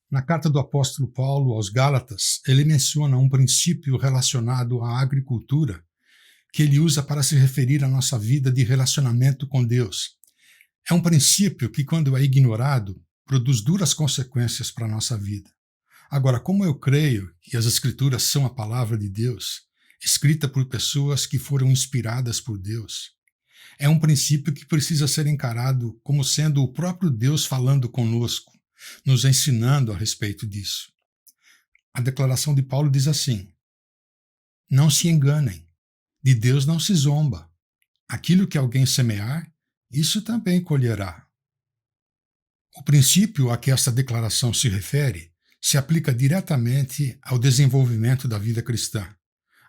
Na carta do apóstolo Paulo aos Gálatas, ele menciona um princípio relacionado à agricultura que ele usa para se referir à nossa vida de relacionamento com Deus. É um princípio que, quando é ignorado, produz duras consequências para a nossa vida. Agora, como eu creio que as Escrituras são a palavra de Deus, escrita por pessoas que foram inspiradas por Deus, é um princípio que precisa ser encarado como sendo o próprio Deus falando conosco, nos ensinando a respeito disso. A declaração de Paulo diz assim: não se enganem, de Deus não se zomba. Aquilo que alguém semear, isso também colherá. O princípio a que esta declaração se refere se aplica diretamente ao desenvolvimento da vida cristã,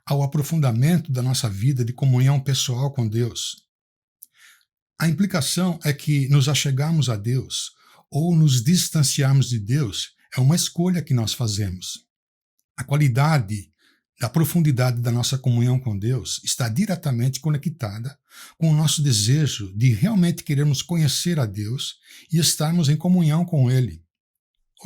ao aprofundamento da nossa vida de comunhão pessoal com Deus. A implicação é que nos achegamos a Deus ou nos distanciarmos de Deus é uma escolha que nós fazemos. A qualidade da profundidade da nossa comunhão com Deus está diretamente conectada com o nosso desejo de realmente querermos conhecer a Deus e estarmos em comunhão com Ele.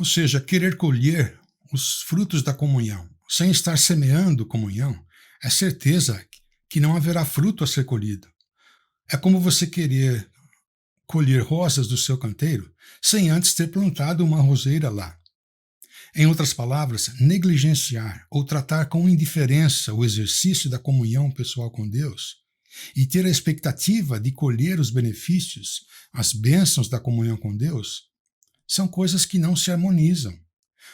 Ou seja, querer colher os frutos da comunhão sem estar semeando comunhão é certeza que não haverá fruto a ser colhido. É como você querer colher rosas do seu canteiro sem antes ter plantado uma roseira lá. Em outras palavras, negligenciar ou tratar com indiferença o exercício da comunhão pessoal com Deus e ter a expectativa de colher os benefícios, as bênçãos da comunhão com Deus, são coisas que não se harmonizam,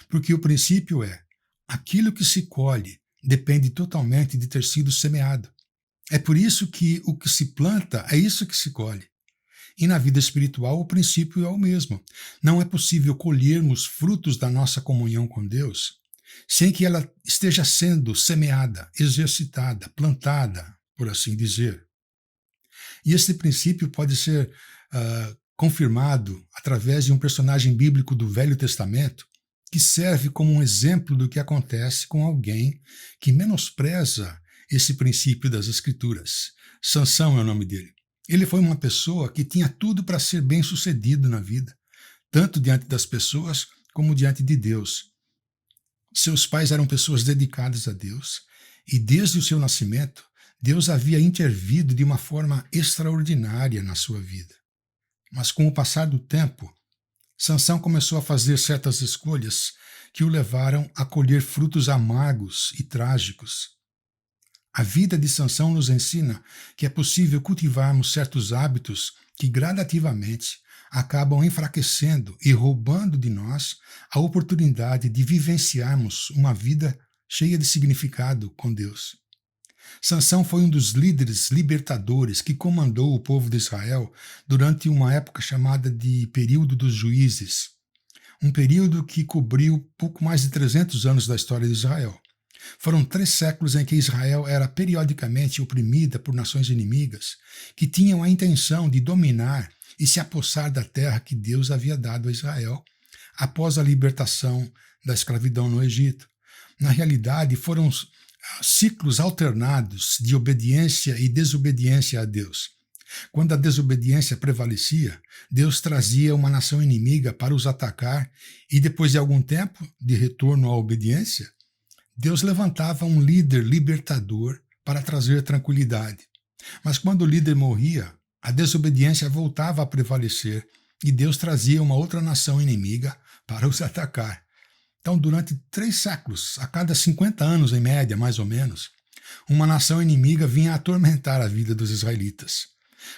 porque o princípio é: aquilo que se colhe depende totalmente de ter sido semeado. É por isso que o que se planta é isso que se colhe. E na vida espiritual o princípio é o mesmo. Não é possível colhermos frutos da nossa comunhão com Deus sem que ela esteja sendo semeada, exercitada, plantada, por assim dizer. E esse princípio pode ser confirmado através de um personagem bíblico do Velho Testamento que serve como um exemplo do que acontece com alguém que menospreza esse princípio das Escrituras. Sansão é o nome dele. Ele foi uma pessoa que tinha tudo para ser bem-sucedido na vida, tanto diante das pessoas como diante de Deus. Seus pais eram pessoas dedicadas a Deus e desde o seu nascimento, Deus havia intervido de uma forma extraordinária na sua vida. Mas com o passar do tempo, Sansão começou a fazer certas escolhas que o levaram a colher frutos amargos e trágicos. A vida de Sansão nos ensina que é possível cultivarmos certos hábitos que gradativamente acabam enfraquecendo e roubando de nós a oportunidade de vivenciarmos uma vida cheia de significado com Deus. Sansão foi um dos líderes libertadores que comandou o povo de Israel durante uma época chamada de período dos juízes, um período que cobriu pouco mais de 300 anos da história de Israel. Foram 3 séculos em que Israel era periodicamente oprimida por nações inimigas que tinham a intenção de dominar e se apossar da terra que Deus havia dado a Israel após a libertação da escravidão no Egito. Na realidade, foram ciclos alternados de obediência e desobediência a Deus. Quando a desobediência prevalecia, Deus trazia uma nação inimiga para os atacar e depois de algum tempo de retorno à obediência, Deus levantava um líder libertador para trazer tranquilidade. Mas quando o líder morria, a desobediência voltava a prevalecer e Deus trazia uma outra nação inimiga para os atacar. Então, durante 3 séculos, a cada 50 anos em média, mais ou menos, uma nação inimiga vinha atormentar a vida dos israelitas.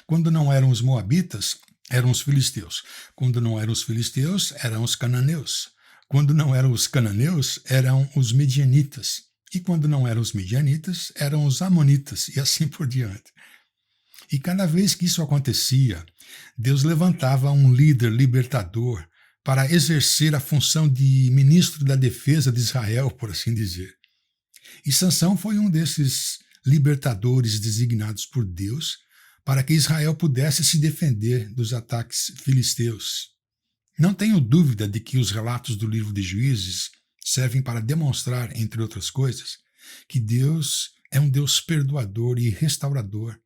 Quando não eram os moabitas, eram os filisteus. Quando não eram os filisteus, eram os cananeus. Quando não eram os cananeus, eram os midianitas. E quando não eram os midianitas, eram os amonitas, e assim por diante. E cada vez que isso acontecia, Deus levantava um líder libertador para exercer a função de ministro da defesa de Israel, por assim dizer. E Sansão foi um desses libertadores designados por Deus para que Israel pudesse se defender dos ataques filisteus. Não tenho dúvida de que os relatos do livro de Juízes servem para demonstrar, entre outras coisas, que Deus é um Deus perdoador e restaurador.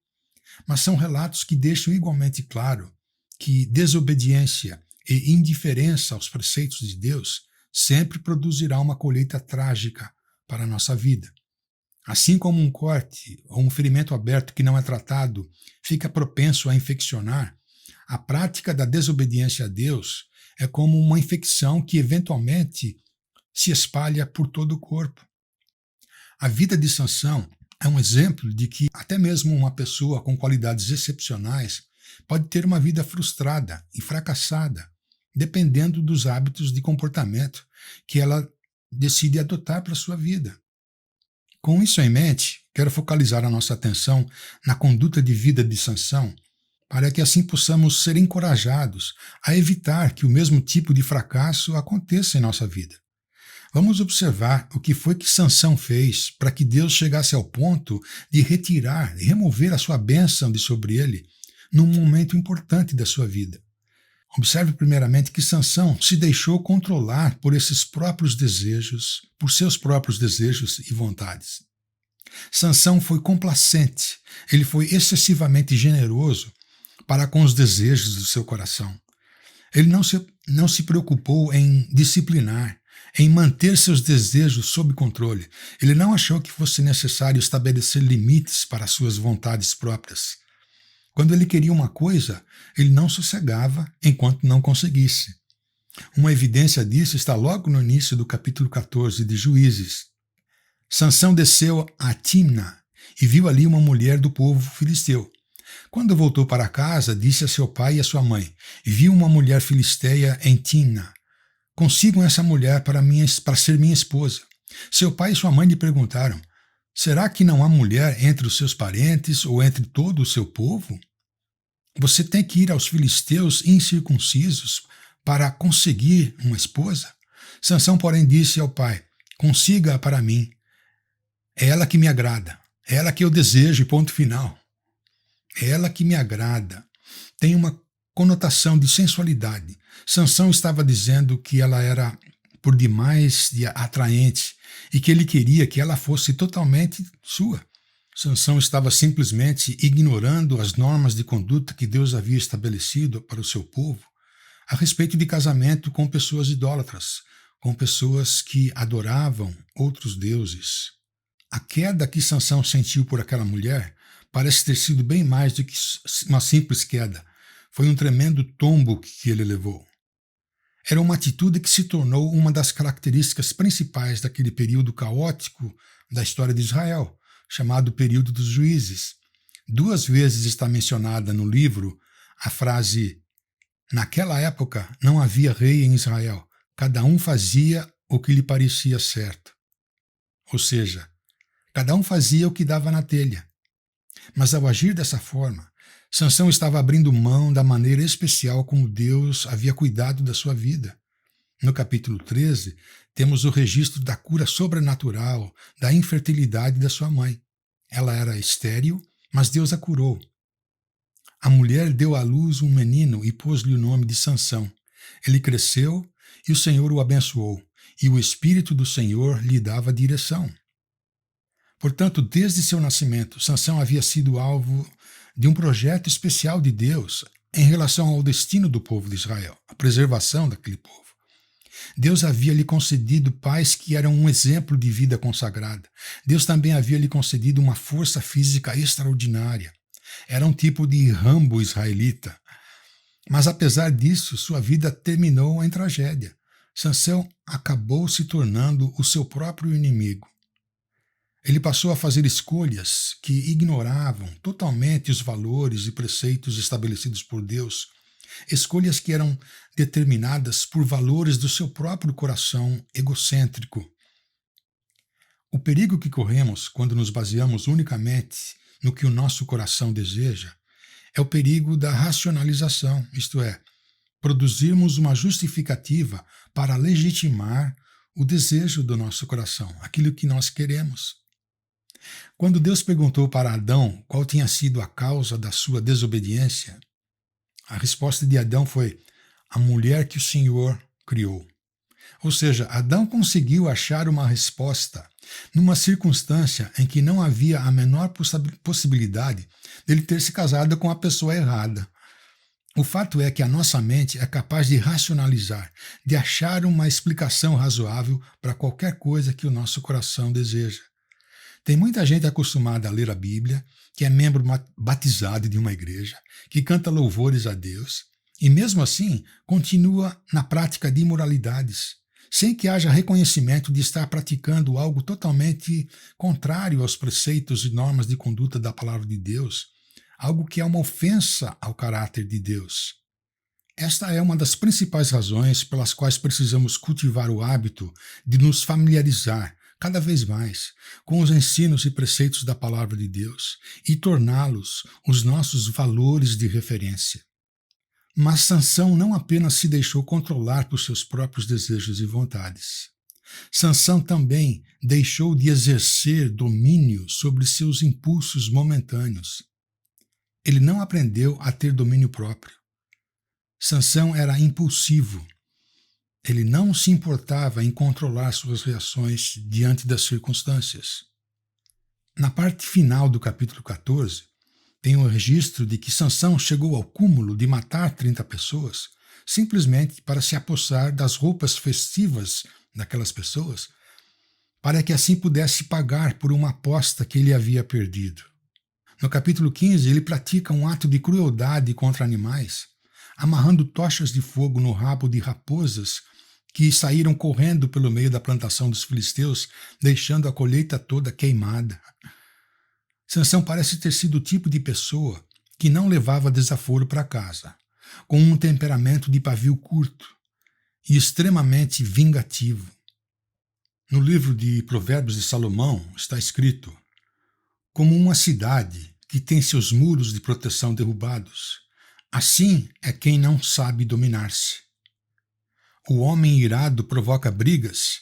Mas são relatos que deixam igualmente claro que desobediência e indiferença aos preceitos de Deus sempre produzirá uma colheita trágica para a nossa vida. Assim como um corte ou um ferimento aberto que não é tratado fica propenso a infeccionar, a prática da desobediência a Deus é como uma infecção que eventualmente se espalha por todo o corpo. A vida de Sansão é um exemplo de que até mesmo uma pessoa com qualidades excepcionais pode ter uma vida frustrada e fracassada, dependendo dos hábitos de comportamento que ela decide adotar para a sua vida. Com isso em mente, quero focalizar a nossa atenção na conduta de vida de Sansão, para que assim possamos ser encorajados a evitar que o mesmo tipo de fracasso aconteça em nossa vida. Vamos observar o que foi que Sansão fez para que Deus chegasse ao ponto de retirar e remover a sua bênção de sobre ele num momento importante da sua vida. Observe primeiramente que Sansão se deixou controlar por seus próprios desejos e vontades. Sansão foi complacente, ele foi excessivamente generoso para com os desejos do seu coração. Ele não se preocupou em disciplinar, em manter seus desejos sob controle. Ele não achou que fosse necessário estabelecer limites para suas vontades próprias. Quando ele queria uma coisa, ele não sossegava enquanto não conseguisse. Uma evidência disso está logo no início do capítulo 14 de Juízes. Sansão desceu a Timna e viu ali uma mulher do povo filisteu. Quando voltou para casa, disse a seu pai e a sua mãe: vi uma mulher filisteia em Timna. Consigam essa mulher para ser minha esposa. Seu pai e sua mãe lhe perguntaram: será que não há mulher entre os seus parentes ou entre todo o seu povo? Você tem que ir aos filisteus incircuncisos para conseguir uma esposa? Sansão, porém, disse ao pai: consiga-a para mim. É ela que me agrada. É ela que eu desejo, e ponto final. É ela que me agrada. Tem uma conotação de sensualidade. Sansão estava dizendo que ela era por demais atraente e que ele queria que ela fosse totalmente sua. Sansão estava simplesmente ignorando as normas de conduta que Deus havia estabelecido para o seu povo a respeito de casamento com pessoas idólatras, com pessoas que adoravam outros deuses. A queda que Sansão sentiu por aquela mulher parece ter sido bem mais do que uma simples queda. Foi um tremendo tombo que ele levou. Era uma atitude que se tornou uma das características principais daquele período caótico da história de Israel, chamado período dos juízes. 2 vezes está mencionada no livro a frase: naquela época não havia rei em Israel, cada um fazia o que lhe parecia certo. Ou seja, cada um fazia o que dava na telha. Mas ao agir dessa forma, Sansão estava abrindo mão da maneira especial como Deus havia cuidado da sua vida. No capítulo 13, temos o registro da cura sobrenatural da infertilidade da sua mãe. Ela era estéril, mas Deus a curou. A mulher deu à luz um menino e pôs-lhe o nome de Sansão. Ele cresceu e o Senhor o abençoou, e o Espírito do Senhor lhe dava direção. Portanto, desde seu nascimento, Sansão havia sido alvo de um projeto especial de Deus em relação ao destino do povo de Israel, a preservação daquele povo. Deus havia lhe concedido pais que eram um exemplo de vida consagrada. Deus também havia lhe concedido uma força física extraordinária. Era um tipo de Rambo israelita. Mas apesar disso, sua vida terminou em tragédia. Sansão acabou se tornando o seu próprio inimigo. Ele passou a fazer escolhas que ignoravam totalmente os valores e preceitos estabelecidos por Deus, escolhas que eram determinadas por valores do seu próprio coração egocêntrico. O perigo que corremos quando nos baseamos unicamente no que o nosso coração deseja é o perigo da racionalização, isto é, produzirmos uma justificativa para legitimar o desejo do nosso coração, aquilo que nós queremos. Quando Deus perguntou para Adão qual tinha sido a causa da sua desobediência, a resposta de Adão foi: a mulher que o Senhor criou. Ou seja, Adão conseguiu achar uma resposta numa circunstância em que não havia a menor possibilidade dele ter se casado com a pessoa errada. O fato é que a nossa mente é capaz de racionalizar, de achar uma explicação razoável para qualquer coisa que o nosso coração deseja. Tem muita gente acostumada a ler a Bíblia, que é membro batizado de uma igreja, que canta louvores a Deus, e mesmo assim continua na prática de imoralidades, sem que haja reconhecimento de estar praticando algo totalmente contrário aos preceitos e normas de conduta da palavra de Deus, algo que é uma ofensa ao caráter de Deus. Esta é uma das principais razões pelas quais precisamos cultivar o hábito de nos familiarizar cada vez mais com os ensinos e preceitos da palavra de Deus e torná-los os nossos valores de referência. Mas Sansão não apenas se deixou controlar por seus próprios desejos e vontades. Sansão também deixou de exercer domínio sobre seus impulsos momentâneos. Ele não aprendeu a ter domínio próprio. Sansão era impulsivo. Ele não se importava em controlar suas reações diante das circunstâncias. Na parte final do capítulo 14, tem um registro de que Sansão chegou ao cúmulo de matar 30 pessoas simplesmente para se apossar das roupas festivas daquelas pessoas, para que assim pudesse pagar por uma aposta que ele havia perdido. No capítulo 15, ele pratica um ato de crueldade contra animais, amarrando tochas de fogo no rabo de raposas que saíram correndo pelo meio da plantação dos filisteus, deixando a colheita toda queimada. Sansão parece ter sido o tipo de pessoa que não levava desaforo para casa, com um temperamento de pavio curto e extremamente vingativo. No livro de Provérbios de Salomão está escrito: como uma cidade que tem seus muros de proteção derrubados, assim é quem não sabe dominar-se. O homem irado provoca brigas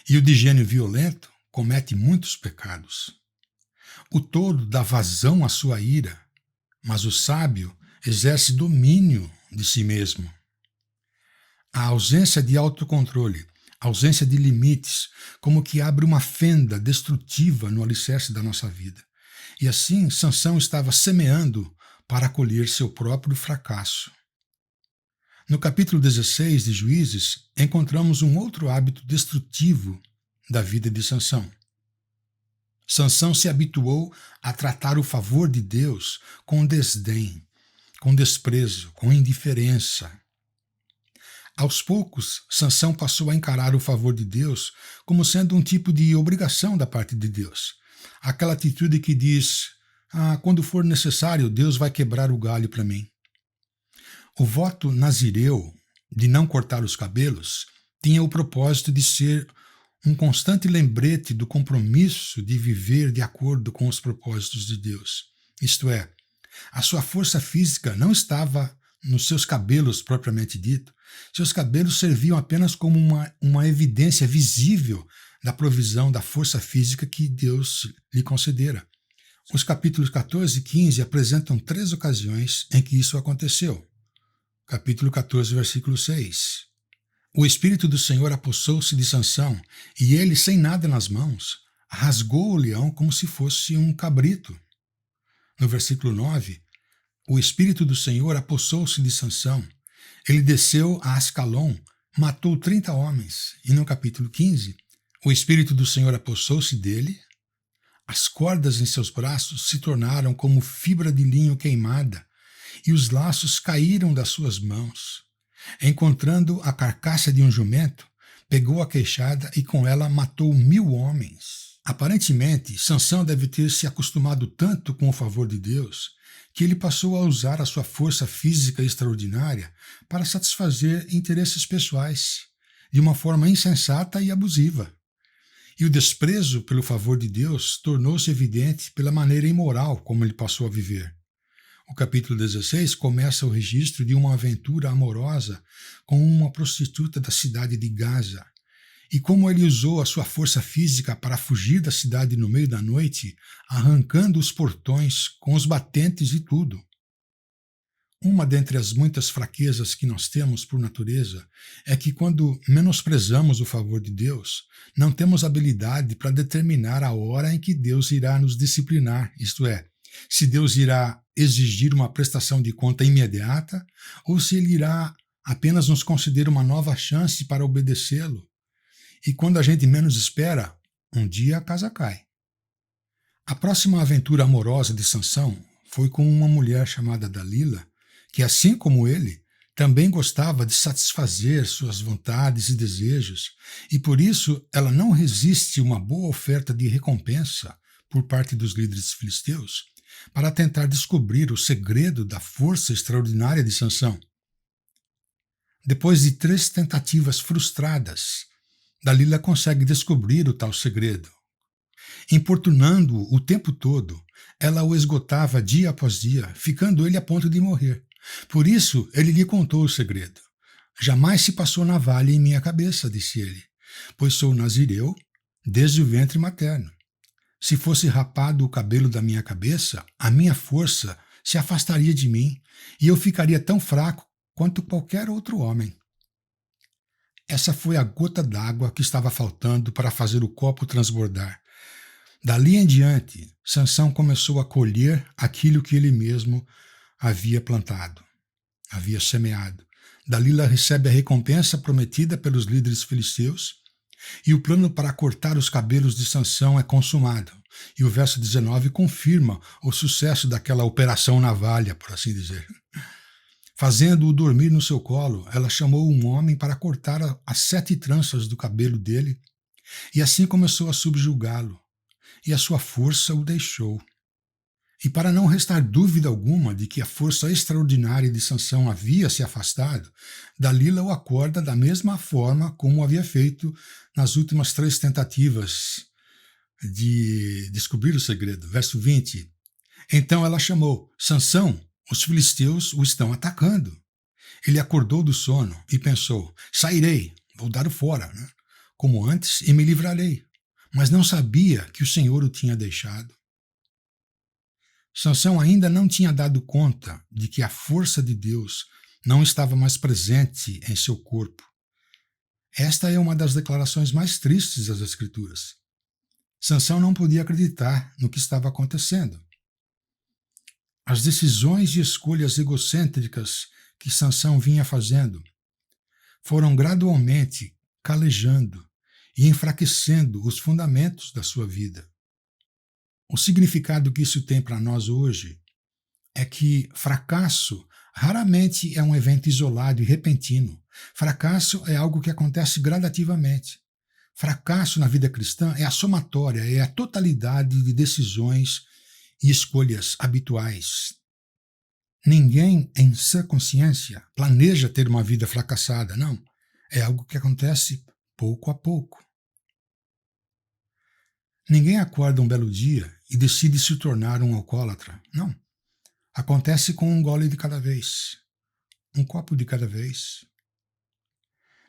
e o de gênio violento comete muitos pecados. O tolo dá vazão à sua ira, mas o sábio exerce domínio de si mesmo. A ausência de autocontrole, a ausência de limites, como que abre uma fenda destrutiva no alicerce da nossa vida. E assim, Sansão estava semeando para colher seu próprio fracasso. No capítulo 16 de Juízes, encontramos um outro hábito destrutivo da vida de Sansão. Sansão se habituou a tratar o favor de Deus com desdém, com desprezo, com indiferença. Aos poucos, Sansão passou a encarar o favor de Deus como sendo um tipo de obrigação da parte de Deus. Aquela atitude que diz: quando for necessário, Deus vai quebrar o galho para mim. O voto nazireu de não cortar os cabelos tinha o propósito de ser um constante lembrete do compromisso de viver de acordo com os propósitos de Deus. Isto é, a sua força física não estava nos seus cabelos propriamente dito. Seus cabelos serviam apenas como uma evidência visível da provisão da força física que Deus lhe concedera. Os capítulos 14 e 15 apresentam 3 ocasiões em que isso aconteceu. Capítulo 14, versículo 6. O Espírito do Senhor apossou-se de Sansão, e ele, sem nada nas mãos, rasgou o leão como se fosse um cabrito. No versículo 9, o Espírito do Senhor apossou-se de Sansão. Ele desceu a Ascalon, matou 30 homens. E no capítulo 15, o Espírito do Senhor apossou-se dele. As cordas em seus braços se tornaram como fibra de linho queimada, e os laços caíram das suas mãos. Encontrando a carcaça de um jumento, pegou a queixada e com ela matou 1000 homens. Aparentemente, Sansão deve ter se acostumado tanto com o favor de Deus que ele passou a usar a sua força física extraordinária para satisfazer interesses pessoais, de uma forma insensata e abusiva. E o desprezo pelo favor de Deus tornou-se evidente pela maneira imoral como ele passou a viver. O capítulo 16 começa o registro de uma aventura amorosa com uma prostituta da cidade de Gaza, e como ele usou a sua força física para fugir da cidade no meio da noite, arrancando os portões com os batentes e tudo. Uma dentre as muitas fraquezas que nós temos por natureza é que, quando menosprezamos o favor de Deus, não temos habilidade para determinar a hora em que Deus irá nos disciplinar, isto é, se Deus irá exigir uma prestação de conta imediata ou se ele irá apenas nos conceder uma nova chance para obedecê-lo. E quando a gente menos espera, um dia a casa cai. A próxima aventura amorosa de Sansão foi com uma mulher chamada Dalila, que, assim como ele, também gostava de satisfazer suas vontades e desejos, e por isso ela não resiste uma boa oferta de recompensa por parte dos líderes filisteus para tentar descobrir o segredo da força extraordinária de Sansão. Depois de 3 tentativas frustradas, Dalila consegue descobrir o tal segredo. Importunando-o o tempo todo, ela o esgotava dia após dia, ficando ele a ponto de morrer. Por isso, ele lhe contou o segredo. Jamais se passou navalha em minha cabeça, disse ele, pois sou nazireu desde o ventre materno. Se fosse rapado o cabelo da minha cabeça, a minha força se afastaria de mim e eu ficaria tão fraco quanto qualquer outro homem. Essa foi a gota d'água que estava faltando para fazer o copo transbordar. Dali em diante, Sansão começou a colher aquilo que ele mesmo havia plantado, havia semeado. Dalila recebe a recompensa prometida pelos líderes filisteus e o plano para cortar os cabelos de Sansão é consumado. E o verso 19 confirma o sucesso daquela operação navalha, por assim dizer. Fazendo-o dormir no seu colo, ela chamou um homem para cortar as 7 tranças do cabelo dele e assim começou a subjugá-lo, e a sua força o deixou. E para não restar dúvida alguma de que a força extraordinária de Sansão havia se afastado, Dalila o acorda da mesma forma como havia feito nas últimas 3 tentativas de descobrir o segredo. Verso 20. Então ela chamou: Sansão, os filisteus o estão atacando. Ele acordou do sono e pensou: sairei, vou dar o fora, como antes, e me livrarei. Mas não sabia que o Senhor o tinha deixado. Sansão ainda não tinha dado conta de que a força de Deus não estava mais presente em seu corpo. Esta é uma das declarações mais tristes das Escrituras. Sansão não podia acreditar no que estava acontecendo. As decisões e escolhas egocêntricas que Sansão vinha fazendo foram gradualmente calejando e enfraquecendo os fundamentos da sua vida. O significado que isso tem para nós hoje é que fracasso raramente é um evento isolado e repentino. Fracasso é algo que acontece gradativamente. Fracasso na vida cristã é a somatória, é a totalidade de decisões e escolhas habituais. Ninguém, em sã consciência, planeja ter uma vida fracassada, não. É algo que acontece pouco a pouco. Ninguém acorda um belo dia e decide se tornar um alcoólatra, não. Acontece com um gole de cada vez, um copo de cada vez.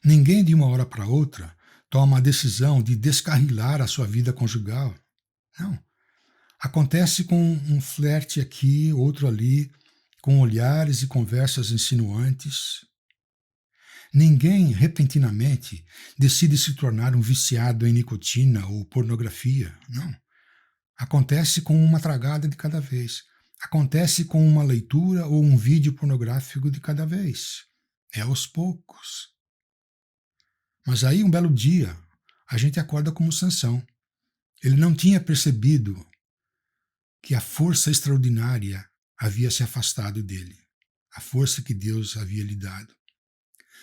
Ninguém, de uma hora para outra, toma a decisão de descarrilar a sua vida conjugal, não. Acontece com um flerte aqui, outro ali, com olhares e conversas insinuantes. Ninguém, repentinamente, decide se tornar um viciado em nicotina ou pornografia, não. Acontece com uma tragada de cada vez. Acontece com uma leitura ou um vídeo pornográfico de cada vez. É aos poucos. Mas aí, um belo dia, a gente acorda como Sansão. Ele não tinha percebido que a força extraordinária havia se afastado dele, a força que Deus havia lhe dado.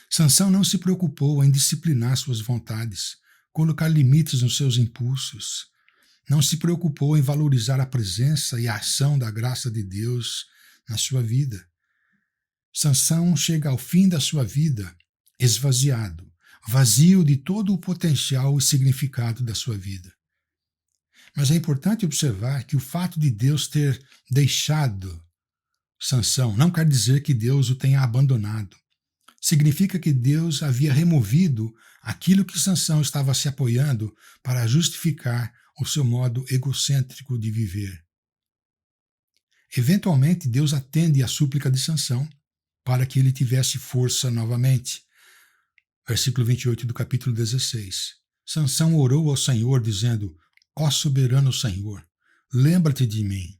Sansão não se preocupou em disciplinar suas vontades, colocar limites nos seus impulsos, não se preocupou em valorizar a presença e a ação da graça de Deus na sua vida. Sansão chega ao fim da sua vida esvaziado, vazio de todo o potencial e significado da sua vida. Mas é importante observar que o fato de Deus ter deixado Sansão não quer dizer que Deus o tenha abandonado. Significa que Deus havia removido aquilo que Sansão estava se apoiando para justificar o seu modo egocêntrico de viver. Eventualmente, Deus atende à súplica de Sansão para que ele tivesse força novamente. Versículo 28 do capítulo 16. Sansão orou ao Senhor, dizendo: Ó soberano Senhor, lembra-te de mim.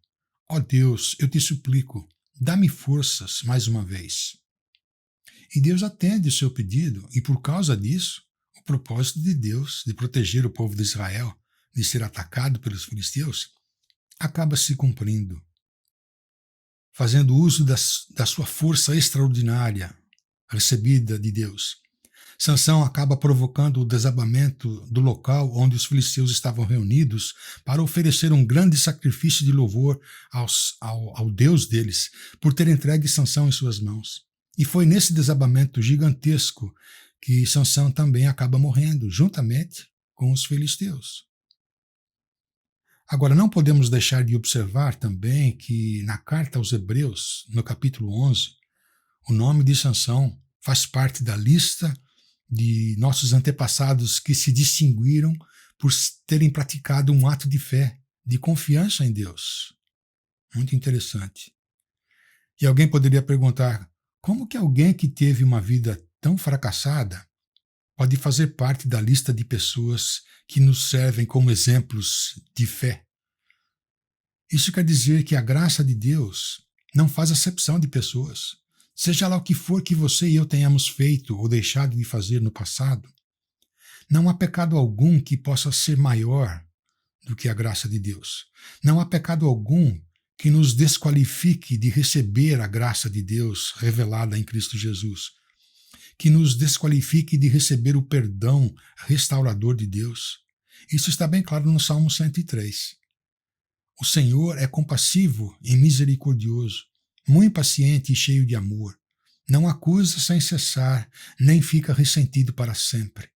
Ó Deus, eu te suplico, dá-me forças mais uma vez. E Deus atende o seu pedido, e por causa disso, o propósito de Deus de proteger o povo de Israel de ser atacado pelos filisteus acaba se cumprindo. Fazendo uso da sua força extraordinária recebida de Deus, Sansão acaba provocando o desabamento do local onde os filisteus estavam reunidos para oferecer um grande sacrifício de louvor ao Deus deles por ter entregue Sansão em suas mãos. E foi nesse desabamento gigantesco que Sansão também acaba morrendo, juntamente com os filisteus. Agora, não podemos deixar de observar também que na carta aos Hebreus, no capítulo 11, o nome de Sansão faz parte da lista de nossos antepassados que se distinguiram por terem praticado um ato de fé, de confiança em Deus. Muito interessante. E alguém poderia perguntar, como que alguém que teve uma vida tão fracassada pode fazer parte da lista de pessoas que nos servem como exemplos de fé? Isso quer dizer que a graça de Deus não faz acepção de pessoas. Seja lá o que for que você e eu tenhamos feito ou deixado de fazer no passado, não há pecado algum que possa ser maior do que a graça de Deus. Não há pecado algum que nos desqualifique de receber a graça de Deus revelada em Cristo Jesus, que nos desqualifique de receber o perdão restaurador de Deus. Isso está bem claro no Salmo 103. O Senhor é compassivo e misericordioso, muito paciente e cheio de amor. Não acusa sem cessar, nem fica ressentido para sempre.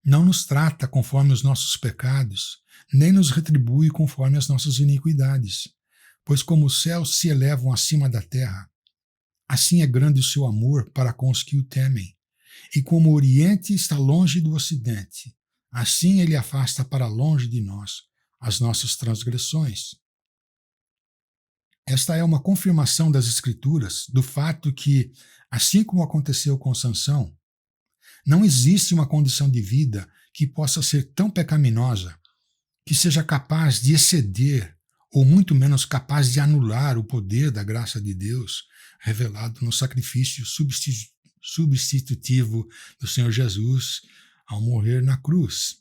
Não nos trata conforme os nossos pecados, nem nos retribui conforme as nossas iniquidades. Pois como os céus se elevam acima da terra, assim é grande o seu amor para com os que o temem. E como o Oriente está longe do Ocidente, assim ele afasta para longe de nós as nossas transgressões. Esta é uma confirmação das Escrituras do fato que, assim como aconteceu com Sansão, não existe uma condição de vida que possa ser tão pecaminosa que seja capaz de exceder ou muito menos capaz de anular o poder da graça de Deus revelado no sacrifício substitutivo do Senhor Jesus ao morrer na cruz.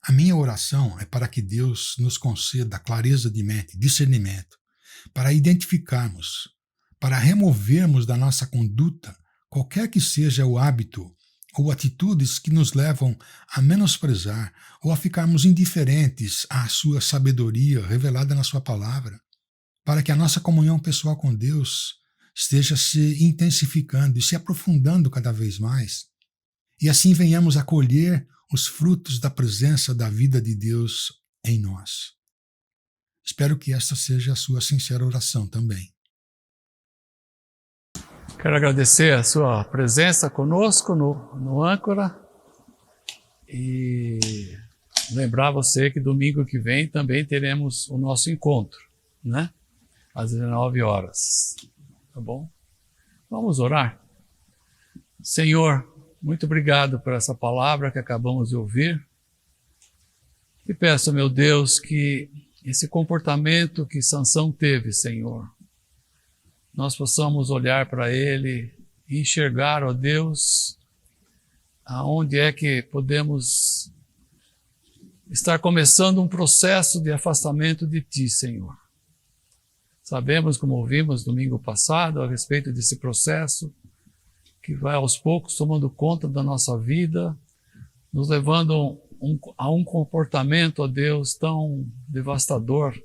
A minha oração é para que Deus nos conceda clareza de mente, discernimento, para identificarmos, para removermos da nossa conduta qualquer que seja o hábito ou atitudes que nos levam a menosprezar ou a ficarmos indiferentes à sua sabedoria revelada na sua palavra, para que a nossa comunhão pessoal com Deus esteja se intensificando e se aprofundando cada vez mais, e assim venhamos a colher os frutos da presença da vida de Deus em nós. Espero que esta seja a sua sincera oração também. Quero agradecer a sua presença conosco no Âncora e lembrar você que domingo que vem também teremos o nosso encontro, né? Às 19 horas, tá bom? Vamos orar. Senhor, muito obrigado por essa palavra que acabamos de ouvir. E peço, meu Deus, que esse comportamento que Sansão teve, Senhor, nós possamos olhar para ele e enxergar, ó Deus, aonde é que podemos estar começando um processo de afastamento de Ti, Senhor. Sabemos, como ouvimos domingo passado, a respeito desse processo, que vai aos poucos tomando conta da nossa vida, nos levando a um comportamento, ó Deus, tão devastador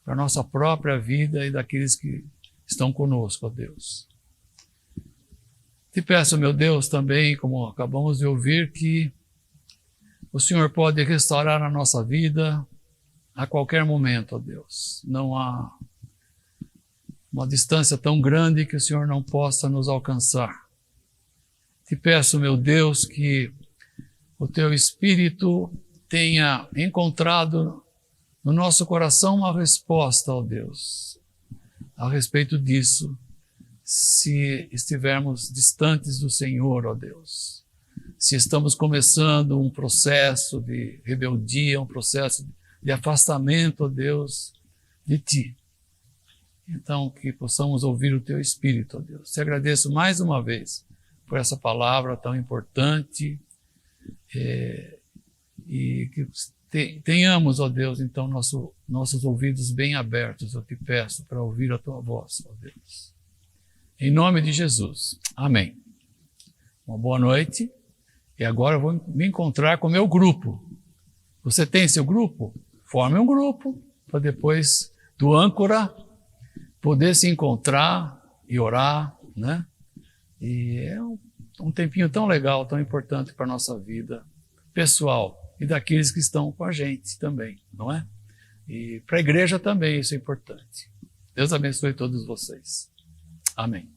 para a nossa própria vida e daqueles que estão conosco, ó Deus. Te peço, meu Deus, também, como acabamos de ouvir, que o Senhor pode restaurar a nossa vida a qualquer momento, ó Deus. Não há uma distância tão grande que o Senhor não possa nos alcançar. Te peço, meu Deus, que o Teu Espírito tenha encontrado no nosso coração uma resposta, ó Deus, a respeito disso, se estivermos distantes do Senhor, ó Deus. Se estamos começando um processo de rebeldia, um processo de afastamento, ó Deus, de Ti. Então, que possamos ouvir o Teu Espírito, ó Deus. Te agradeço mais uma vez por essa palavra tão importante e que tenhamos, ó Deus, então, nossos ouvidos bem abertos, eu te peço, para ouvir a Tua voz, ó Deus. Em nome de Jesus. Amém. Uma boa noite. E agora eu vou me encontrar com o meu grupo. Você tem seu grupo? Forme um grupo para depois do âncora poder se encontrar e orar, né? E é um tempinho tão legal, tão importante para a nossa vida pessoal e daqueles que estão com a gente também, não é? E para a igreja também isso é importante. Deus abençoe todos vocês. Amém.